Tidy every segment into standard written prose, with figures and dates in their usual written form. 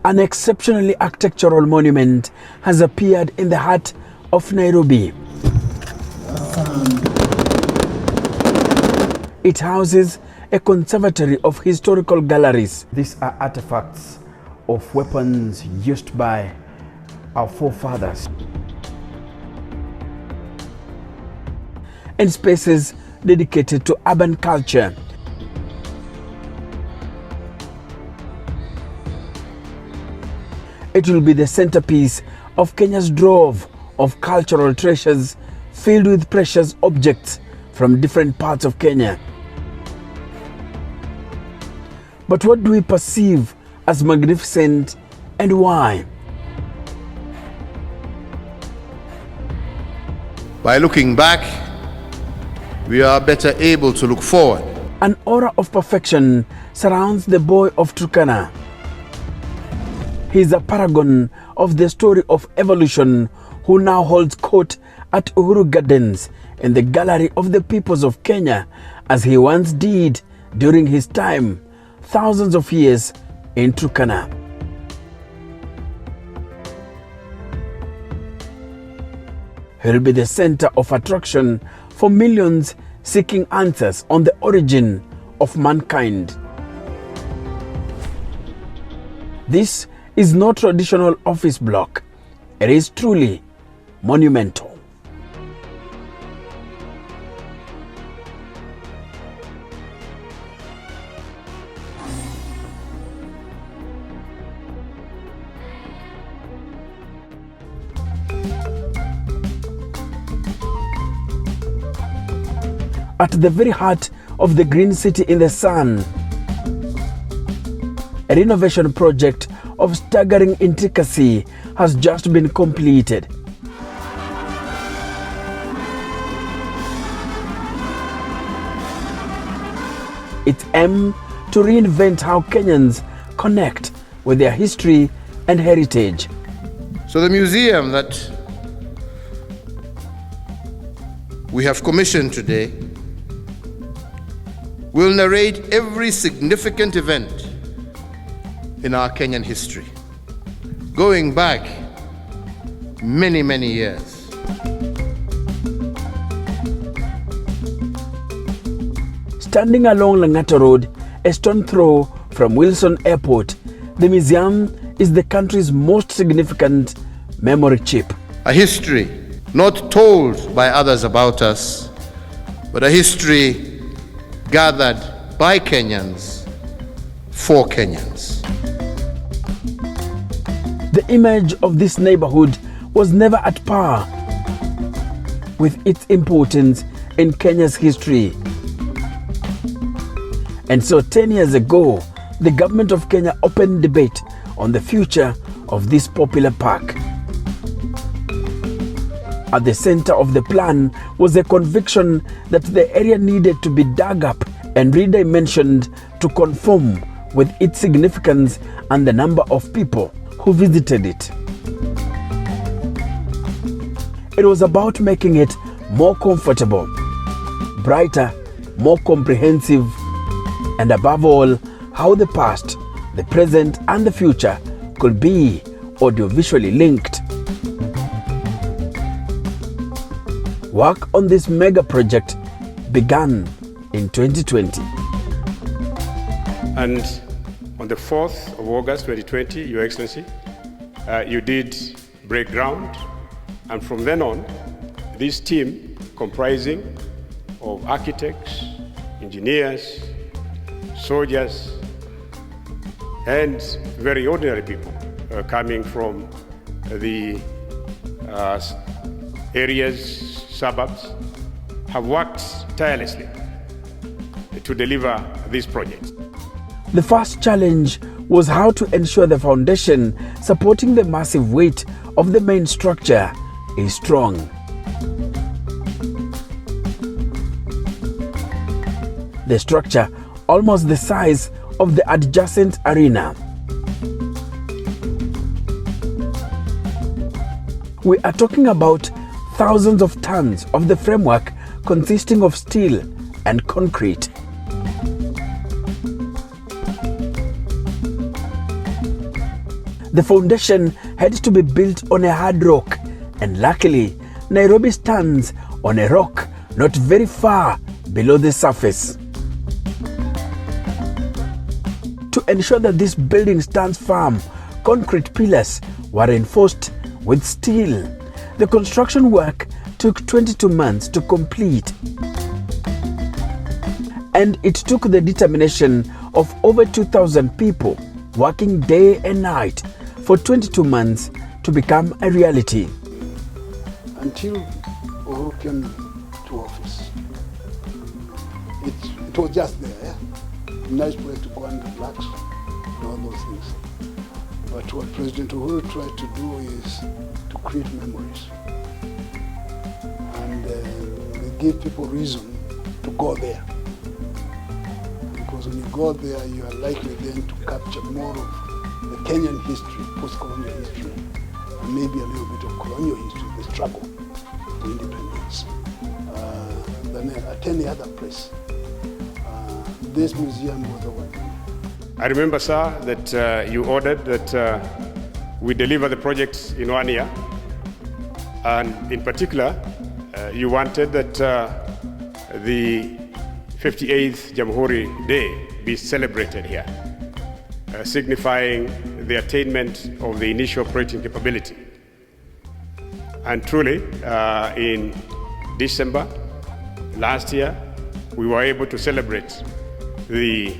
An exceptionally architectural monument has appeared in the heart of Nairobi. It houses a conservatory of historical galleries. These are artifacts of weapons used by our forefathers, and spaces dedicated to urban culture. It will be the centerpiece of Kenya's drove of cultural treasures filled with precious objects from different parts of Kenya. But what do we perceive as magnificent and why? By looking back, we are better able to look forward. An aura of perfection surrounds the boy of Turkana. He is a paragon of the story of evolution who now holds court at UHURU Gardens in the Gallery of the Peoples of Kenya, as he once did during his time, thousands of years in Turkana. He will be the center of attraction for millions seeking answers on the origin of mankind. This is no traditional office block. It is truly monumental. At the very heart of the green city in the sun, a renovation project of staggering intricacy has just been completed. Its aim to reinvent how Kenyans connect with their history and heritage. So the museum that we have commissioned today will narrate every significant event in our Kenyan history, going back many, many years. Standing along Langata Road, a stone throw from Wilson Airport, the museum is the country's most significant memory chip. A history not told by others about us, but a history gathered by Kenyans for Kenyans. The image of this neighborhood was never at par with its importance in Kenya's history. And so 10 years ago, the government of Kenya opened debate on the future of this popular park. At the center of the plan was a conviction that the area needed to be dug up and redimensioned to conform with its significance and the number of people who visited it. It was about making it more comfortable, brighter, more comprehensive, and above all, how the past, the present, and the future could be audiovisually linked. Work on this mega project began in 2020. And on the 4th of August 2020, Your Excellency, you did break ground. And from then on, this team comprising of architects, engineers, soldiers, and very ordinary people coming from the areas, suburbs, have worked tirelessly to deliver this project. The first challenge was how to ensure the foundation supporting the massive weight of the main structure is strong. The structure, almost the size of the adjacent arena. We are talking about thousands of tons of the framework consisting of steel and concrete. The foundation had to be built on a hard rock, and luckily, Nairobi stands on a rock not very far below the surface. To ensure that this building stands firm, concrete pillars were reinforced with steel. The construction work took 22 months to complete, and it took the determination of over 2,000 people working day and night for 22 months to become a reality. Until Uhuru came to office, it was just there, yeah? Nice place to go and relax and all those things. But what President Uhuru tried to do is to create memories. And we give people reason to go there. Because when you go there, you are likely then to capture more of the Kenyan history, post-colonial history, and maybe a little bit of colonial history, the struggle for independence, than at any other place. This museum was over. I remember, sir, that you ordered that we deliver the project in 1 year. And in particular, you wanted that the 58th Jamhuri Day be celebrated here, signifying the attainment of the initial operating capability. And truly, in December last year, we were able to celebrate the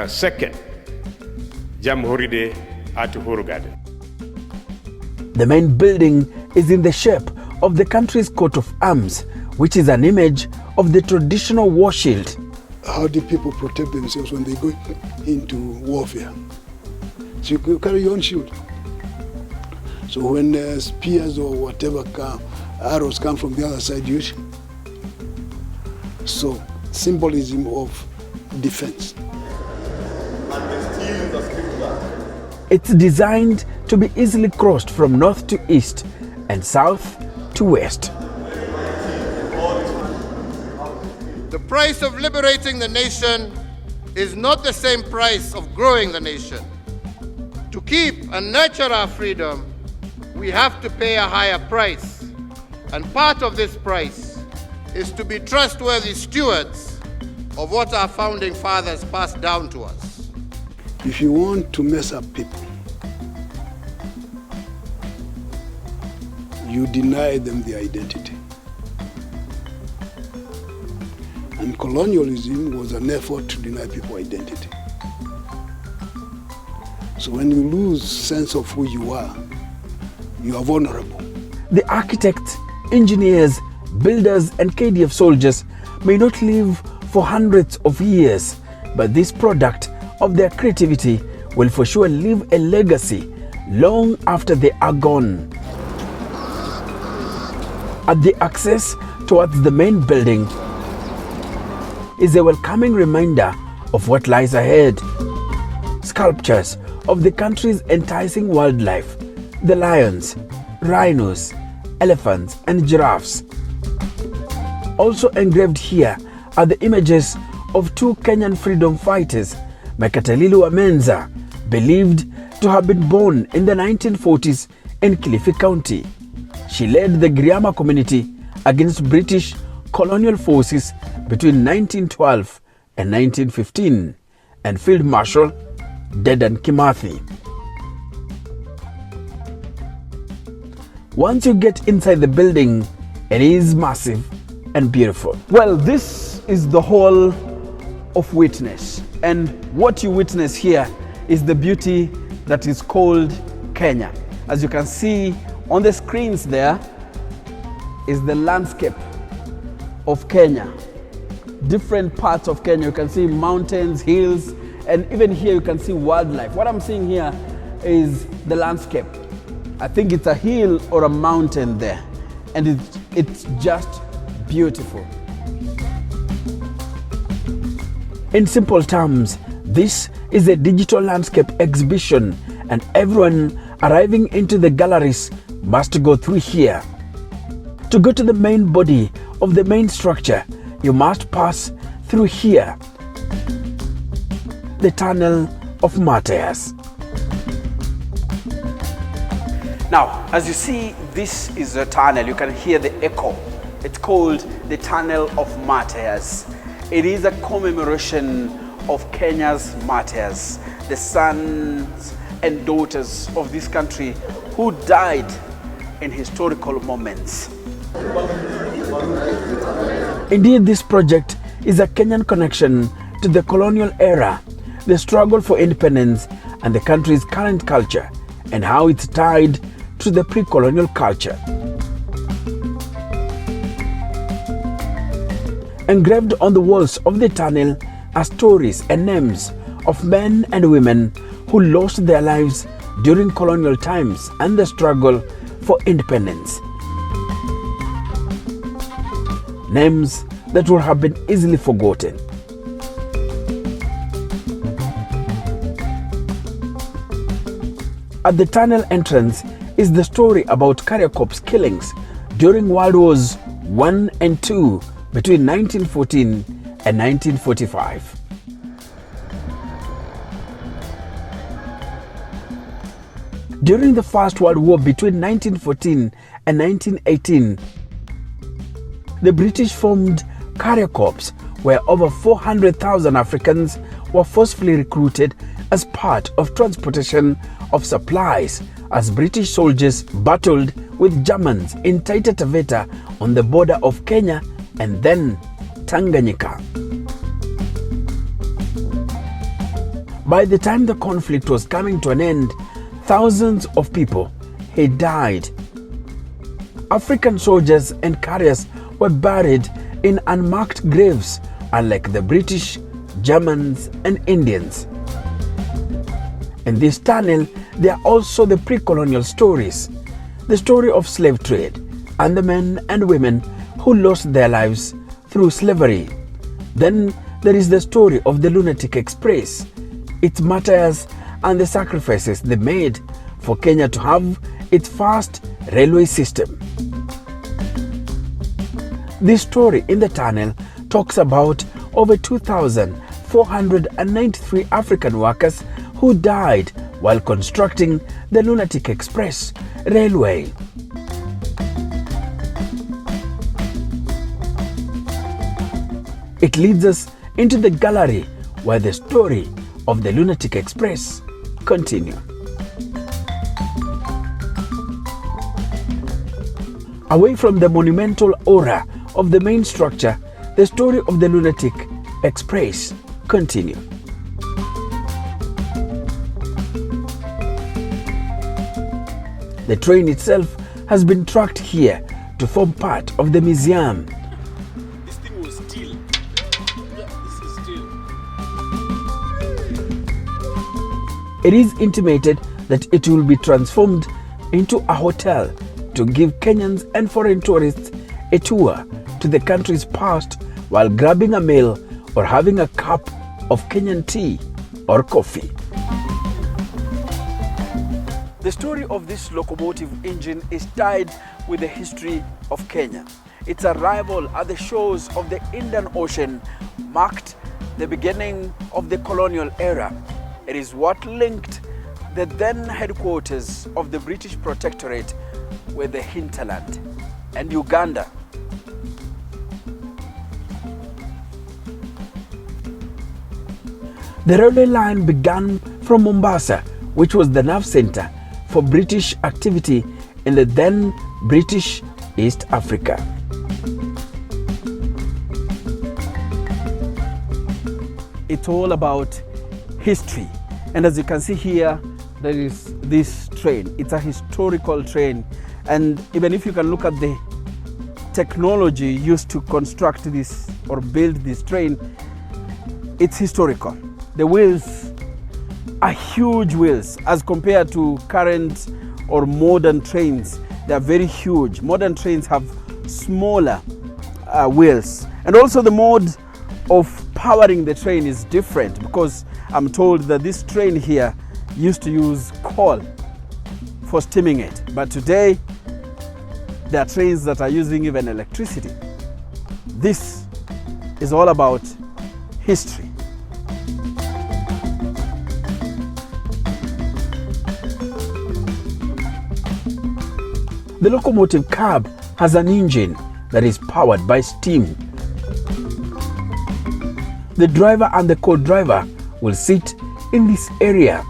second Jamhuri Day at UHURU Gardens. The main building is in the shape of the country's coat of arms, which is an image of the traditional war shield. How do people protect themselves when they go into warfare? So you carry your own shield. So when spears or whatever arrows come from the other side, you shoot. So symbolism of defense. It's designed to be easily crossed from north to east and south to west. The price of liberating the nation is not the same price of growing the nation. To keep and nurture our freedom, we have to pay a higher price. And part of this price is to be trustworthy stewards of what our founding fathers passed down to us. If you want to mess up people, you deny them their identity. And colonialism was an effort to deny people identity. So when you lose sense of who you are vulnerable. The architects, engineers, builders and KDF soldiers may not live for hundreds of years, but this product of their creativity will for sure leave a legacy long after they are gone. At the access towards the main building is a welcoming reminder of what lies ahead. Sculptures of the country's enticing wildlife, the lions, rhinos, elephants and giraffes. Also engraved here are the images of two Kenyan freedom fighters, Mekatelilu Amenza, believed to have been born in the 1940s in Kilifi County. She led the Griama community against British colonial forces between 1912 and 1915, and Field Marshal Dedan Kimathi. Once you get inside the building, it is massive and beautiful. Well, this is the hall of witness, and what you witness here is the beauty that is called Kenya. As you can see on the screens, there is the landscape of Kenya. Different parts of Kenya, you can see mountains, hills, and even here you can see wildlife. What I'm seeing here is the landscape. I think it's a hill or a mountain there, and it's just beautiful. In simple terms, this is a digital landscape exhibition, and everyone arriving into the galleries must go through here. To go to the main body of the main structure, you must pass through here, the Tunnel of Martyrs. Now, as you see, this is a tunnel. You can hear the echo. It's called the Tunnel of Martyrs. It is a commemoration of Kenya's martyrs, the sons and daughters of this country who died in historical moments. Indeed, this project is a Kenyan connection to the colonial era, the struggle for independence, and the country's current culture, and how it's tied to the pre-colonial culture. Engraved on the walls of the tunnel are stories and names of men and women who lost their lives during colonial times and the struggle for independence. Names that would have been easily forgotten. At the tunnel entrance is the story about Kariakop's killings during World Wars I and II between 1914 and 1945. During the First World War between 1914 and 1918, the British formed Kariakops, where over 400,000 Africans were forcefully recruited as part of transportation of supplies as British soldiers battled with Germans in Taita Taveta on the border of Kenya and then Tanganyika. By the time the conflict was coming to an end, thousands of people had died. African soldiers and carriers were buried in unmarked graves, unlike the British, Germans, and Indians. In this tunnel, there are also the pre-colonial stories, the story of slave trade, and the men and women who lost their lives through slavery. Then there is the story of the Lunatic Express, its martyrs, and the sacrifices they made for Kenya to have its first railway system. This story in the tunnel talks about over 2,493 African workers who died while constructing the Lunatic Express railway. It leads us into the gallery where the story of the Lunatic Express continues. Away from the monumental aura of the main structure, the story of the Lunatic Express continues. The train itself has been tracked here to form part of the museum. This thing was steel. Yeah, this is steel. It is intimated that it will be transformed into a hotel to give Kenyans and foreign tourists a tour to the country's past while grabbing a meal or having a cup of Kenyan tea or coffee. The story of this locomotive engine is tied with the history of Kenya. Its arrival at the shores of the Indian Ocean marked the beginning of the colonial era. It is what linked the then headquarters of the British Protectorate with the hinterland and Uganda. The railway line began from Mombasa, which was the nerve center for British activity in the then British East Africa. It's all about history, and as you can see here, there is this train. It's a historical train, and even if you can look at the technology used to construct this or build this train, it's historical. The wheels are huge wheels as compared to current or modern trains. They are very huge. Modern trains have smaller wheels, and also the mode of powering the train is different, because I'm told that this train here used to use coal for steaming it, but today there are trains that are using even electricity. This is all about history. The locomotive cab has an engine that is powered by steam. The driver and the co-driver will sit in this area.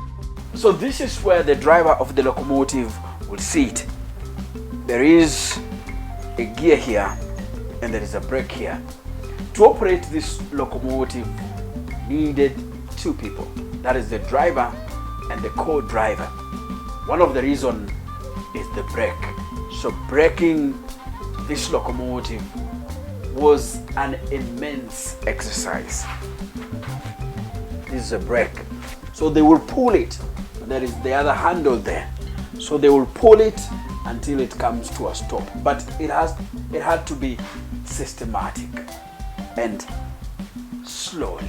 So this is where the driver of the locomotive will sit. There is a gear here and there is a brake here. To operate this locomotive needed two people. That is the driver and the co-driver. One of the reasons is the brake. So braking this locomotive was an immense exercise. This is a brake. So they will pull it. There is the other handle there. So they will pull it until it comes to a stop. But it had to be systematic and slowly.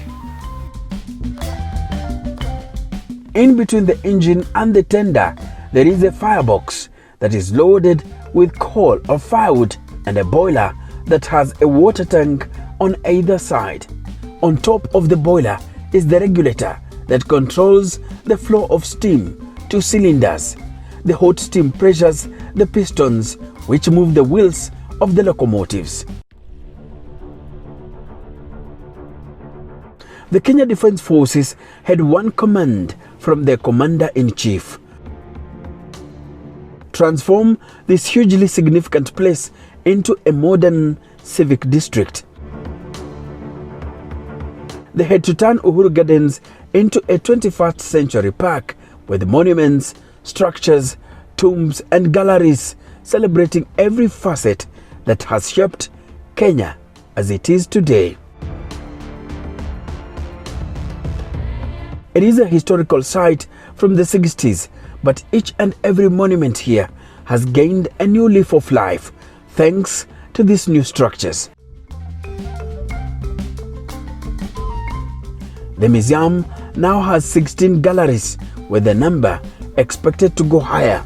In between the engine and the tender, there is a firebox that is loaded with coal or firewood and a boiler that has a water tank on either side. On top of the boiler is the regulator that controls the flow of steam to cylinders. The hot steam pressures the pistons which move the wheels of the locomotives. The Kenya Defence Forces had one command from their Commander-in-Chief. Transform this hugely significant place into a modern civic district. They had to turn UHURU Gardens into a 21st century park with monuments, structures, tombs and galleries celebrating every facet that has shaped Kenya as it is today. It is a historical site from the 60s, but each and every monument here has gained a new leaf of life thanks to these new structures. The museum now has 16 galleries, with the number expected to go higher.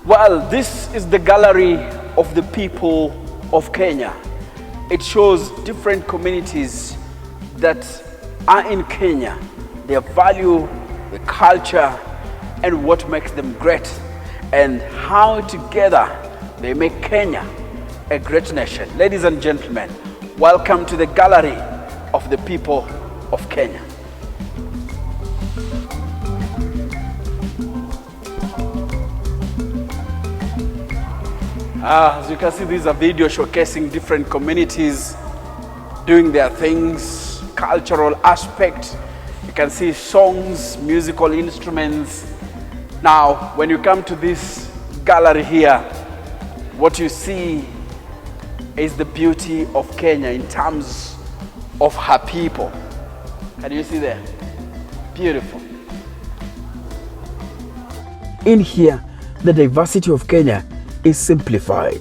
Well, this is the gallery of the people of Kenya. It shows different communities that are in Kenya, their value, the culture, and what makes them great, and how together they make Kenya a great nation. Ladies and gentlemen, welcome to the gallery of the people of Kenya. As you can see, this is a video showcasing different communities doing their things, cultural aspect. You can see songs, musical instruments. Now, when you come to this gallery here, what you see is the beauty of Kenya in terms of her people. Can you see there? Beautiful. In here, the diversity of Kenya is simplified.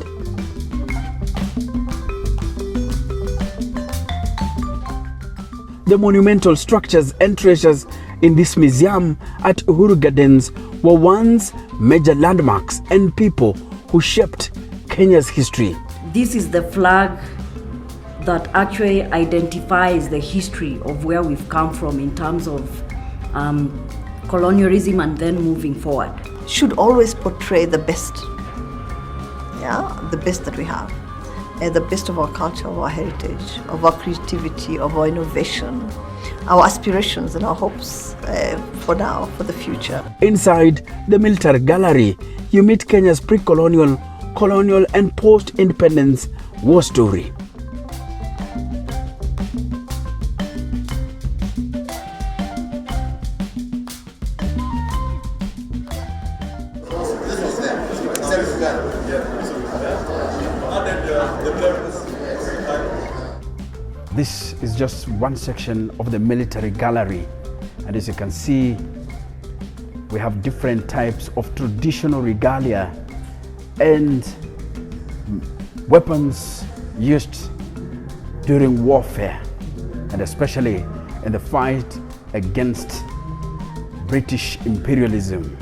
The monumental structures and treasures in this museum at UHURU Gardens were once major landmarks and people who shaped Kenya's history. This is the flag that actually identifies the history of where we've come from in terms of colonialism and then moving forward. Should always portray the best, the best that we have, the best of our culture, of our heritage, of our creativity, of our innovation, our aspirations and our hopes for now, for the future. Inside the military gallery, you meet Kenya's pre-colonial, colonial and post-independence war story. This is just one section of the military gallery, and as you can see, we have different types of traditional regalia and weapons used during warfare, and especially in the fight against British imperialism.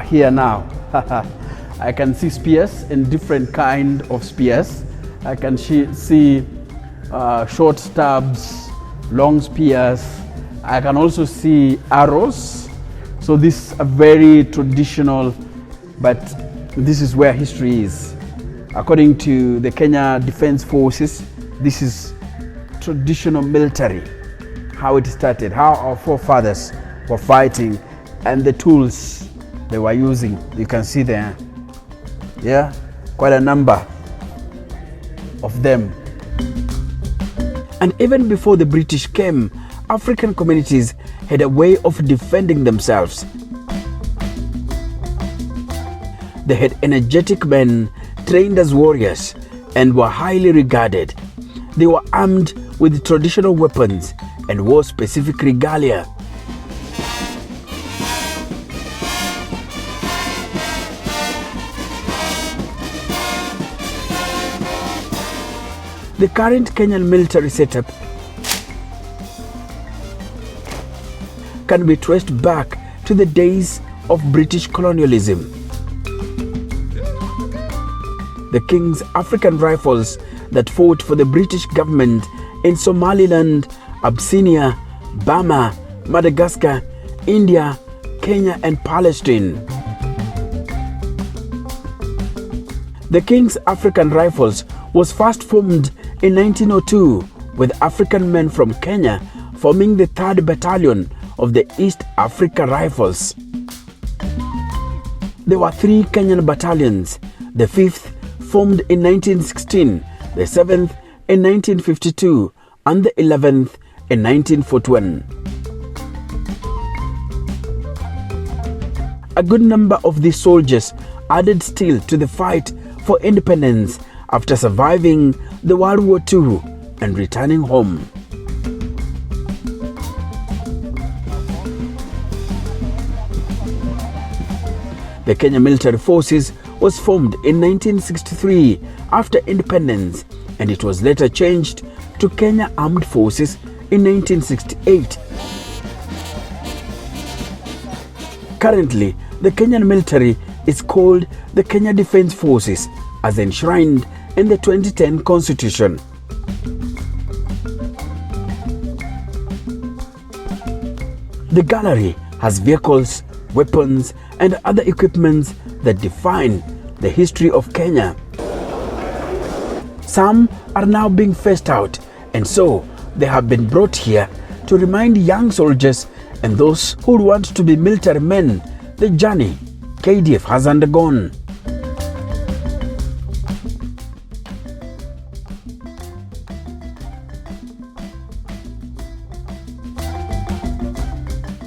Here now, I can see spears and different kind of spears. I can see short stabs, long spears. I can also see arrows. So this is a very traditional, but this is where history is. According to the Kenya Defense Forces, this is traditional military, how it started, how our forefathers were fighting, and the tools they were using. You can see there, yeah, quite a number of them. And even before the British came, African communities had a way of defending themselves. They had energetic men trained as warriors and were highly regarded. They were armed with traditional weapons and wore specific regalia. The current Kenyan military setup can be traced back to the days of British colonialism. The King's African Rifles that fought for the British government in Somaliland, Abyssinia, Burma, Madagascar, India, Kenya and Palestine. The King's African Rifles was first formed in 1902 with African men from Kenya forming the 3rd Battalion of the East Africa Rifles. There were 3 Kenyan battalions, the 5th formed in 1916, the 7th in 1952 and the 11th in 1941. A good number of these soldiers added still to the fight for independence after surviving the World War II and returning home. The Kenya Military Forces was formed in 1963 after independence, and it was later changed to Kenya Armed Forces in 1968. Currently, the Kenyan military is called the Kenya Defense Forces, as enshrined in the 2010 Constitution. The gallery has vehicles, weapons, and other equipments that define the history of Kenya. Some are now being phased out, and so they have been brought here to remind young soldiers and those who want to be military men the journey KDF has undergone.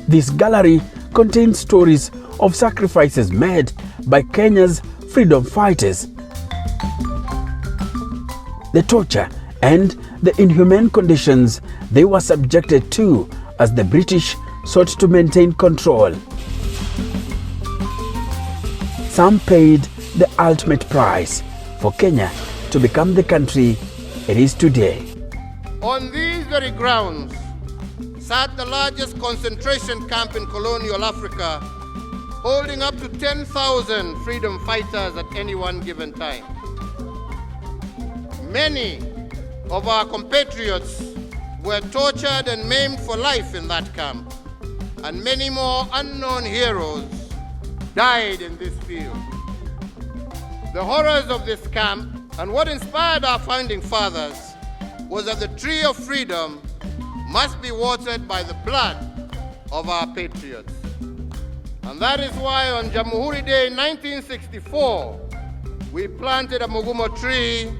This gallery contains stories of sacrifices made by Kenya's freedom fighters, the torture and the inhumane conditions they were subjected to as the British sought to maintain control. Some paid the ultimate price for Kenya to become the country it is today. On these very grounds sat the largest concentration camp in colonial Africa, holding up to 10,000 freedom fighters at any one given time. Many of our compatriots were tortured and maimed for life in that camp, and many more unknown heroes died in this field. The horrors of this camp and what inspired our founding fathers was that the tree of freedom must be watered by the blood of our patriots. And that is why on Jamhuri Day 1964, we planted a Mugumo tree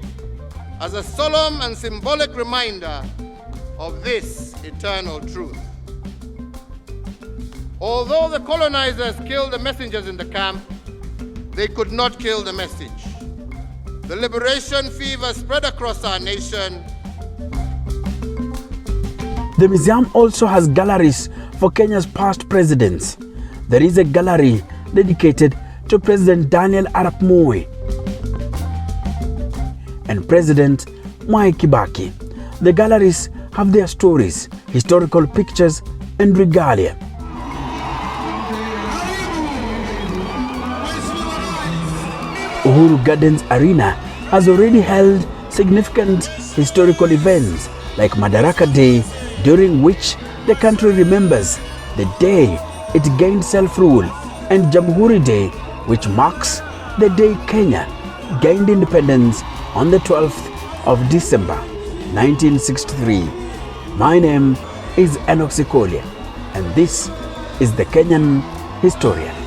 as a solemn and symbolic reminder of this eternal truth. Although the colonizers killed the messengers in the camp, they could not kill the message. The liberation fever spread across our nation. The museum also has galleries for Kenya's past presidents. There is a gallery dedicated to President Daniel Arap Moi and President Mwai Kibaki. The galleries have their stories, historical pictures, and regalia. UHURU Gardens Arena has already held significant historical events like Madaraka Day, during which the country remembers the day it gained self-rule, and Jamhuri Day, which marks the day Kenya gained independence on the 12th of December 1963. My name is Enoch Sikolia, and this is the Kenyan Historian.